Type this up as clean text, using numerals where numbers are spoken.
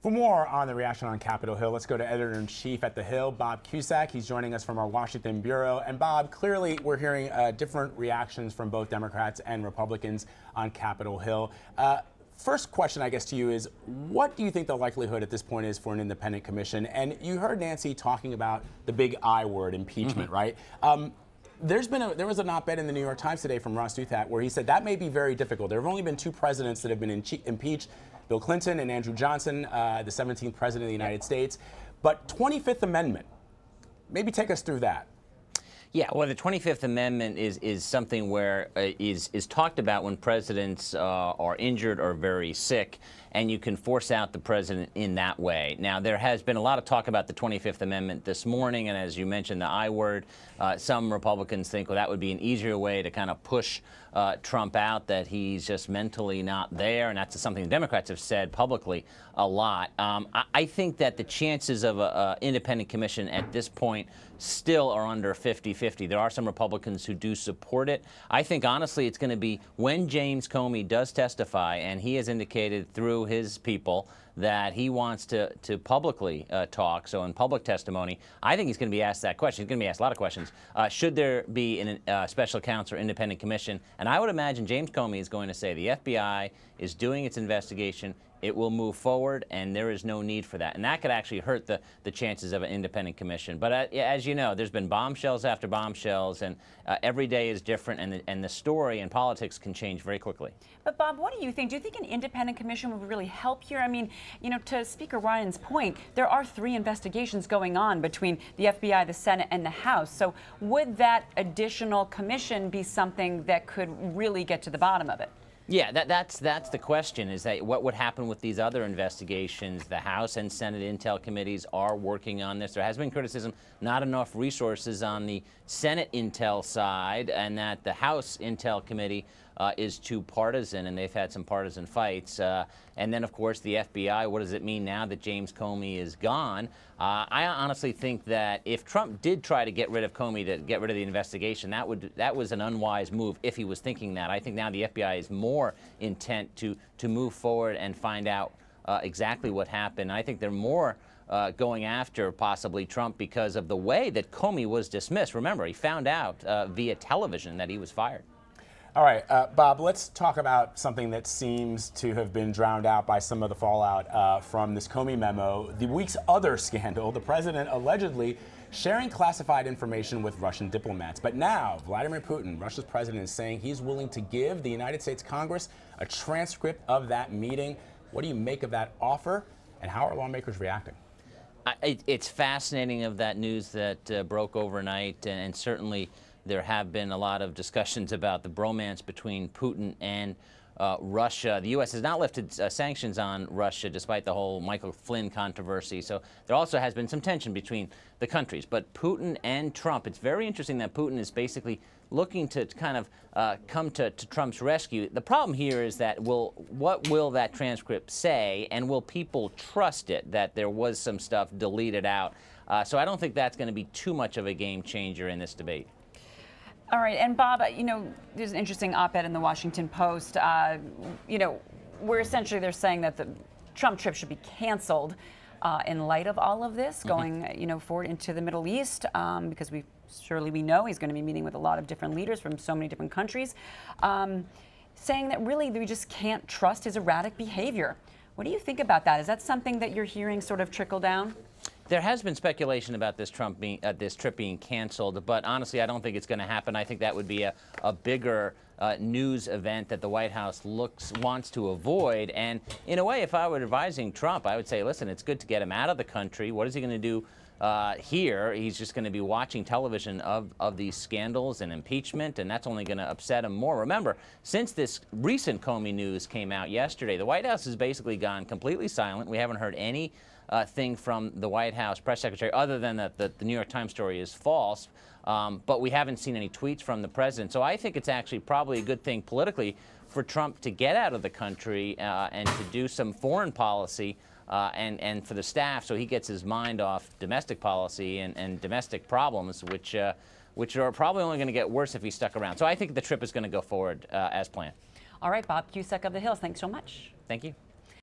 For more on the reaction on Capitol Hill, let's go to Editor-in-Chief at The Hill, Bob Cusack. He's joining us from our Washington bureau. And Bob, clearly we're hearing different reactions from both Democrats and Republicans on Capitol Hill. First question, I guess, to you is, what do you think the likelihood at this point is for an independent commission? And you heard Nancy talking about the big I word, impeachment, right? There was an op-ed in the New York Times today from Ross Douthat where he said that may be very difficult. There have only been two presidents that have been impeached, Bill Clinton and Andrew Johnson, the 17th president of the United States. But 25th Amendment, maybe take us through that. Yeah, well, the 25th Amendment is something where is talked about when presidents are injured or very sick, and you can force out the president in that way. Now, there has been a lot of talk about the 25th Amendment this morning, and as you mentioned, the I word, some Republicans think, well, that would be an easier way to kind of push Trump out, that he's just mentally not there, and that's something the Democrats have said publicly a lot. I think that the chances of an independent commission at this point still are under 50-50. There are some Republicans who do support it. I think, honestly, it's going to be when James Comey does testify, and he has indicated through his people that he wants to publicly talk, so in public testimony, I think he's going to be asked that question. He's going to be asked a lot of questions. Should there be a special counsel or independent commission? And I would imagine James Comey is going to say the FBI is doing its investigation. It will move forward, and there is no need for that. And that could actually hurt the chances of an independent commission. But as you know, there's been bombshells after bombshells, and every day is different, and the story and politics can change very quickly. But Bob, what do you think? Do you think an independent commission would really help here? I mean, you know, to Speaker Ryan's point, there are 3 investigations going on between the FBI, the Senate, and the House. So would that additional commission be something that could really get to the bottom of it? Yeah, that's the question, is that what would happen with these other investigations? The House and Senate Intel committees are working on this. There has been criticism, not enough resources on the Senate Intel side, and that the House Intel committee is too partisan, and they've had some partisan fights. And then, of course, the FBI, what does it mean now that James Comey is gone? I honestly think that if Trump did try to get rid of Comey, to get rid of the investigation, that was an unwise move if he was thinking that. I think now the FBI is more intent to move forward and find out exactly what happened. I think they're more going after possibly Trump because of the way that Comey was dismissed. Remember, he found out via television that he was fired. All right, Bob, let's talk about something that seems to have been drowned out by some of the fallout from this Comey memo. The week's other scandal, the president allegedly sharing classified information with Russian diplomats. But now, Vladimir Putin, Russia's president, is saying he's willing to give the United States Congress a transcript of that meeting. What do you make of that offer, and how are lawmakers reacting? It's fascinating of that news that broke overnight, and certainly there have been a lot of discussions about the bromance between Putin and Russia. The U.S. has not lifted sanctions on Russia despite the whole Michael Flynn controversy. So there also has been some tension between the countries. But Putin and Trump, it's very interesting that Putin is basically looking to kind of come to Trump's rescue. The problem here is that what will that transcript say, and will people trust it, that there was some stuff deleted out? So I don't think that's going to be too much of a game changer in this debate. All right, and Bob, you know, there's an interesting op-ed in the Washington Post, you know, where essentially they're saying that the Trump trip should be canceled in light of all of this, going, you know, forward into the Middle East, because we know he's going to be meeting with a lot of different leaders from so many different countries, saying that really we just can't trust his erratic behavior. What do you think about that? Is that something that you're hearing sort of trickle down? There has been speculation about this this trip being canceled, but honestly, I don't think it's going to happen. I think that would be a bigger news event that the White House wants to avoid. And in a way, if I were advising Trump, I would say, listen, it's good to get him out of the country. What is he going to do here? He's just going to be watching television of these scandals and impeachment, and that's only going to upset him more. Remember, since this recent Comey news came out yesterday, the White House has basically gone completely silent. We haven't heard any thing from the White House press secretary, other than that the New York Times story is false. But we haven't seen any tweets from the president. So I think it's actually probably a good thing politically for Trump to get out of the country and to do some foreign policy and for the staff, so he gets his mind off domestic policy and domestic problems, which are probably only going to get worse if he's stuck around. So I think the trip is going to go forward as planned. All right, Bob Cusack of The Hill, thanks so much. Thank you.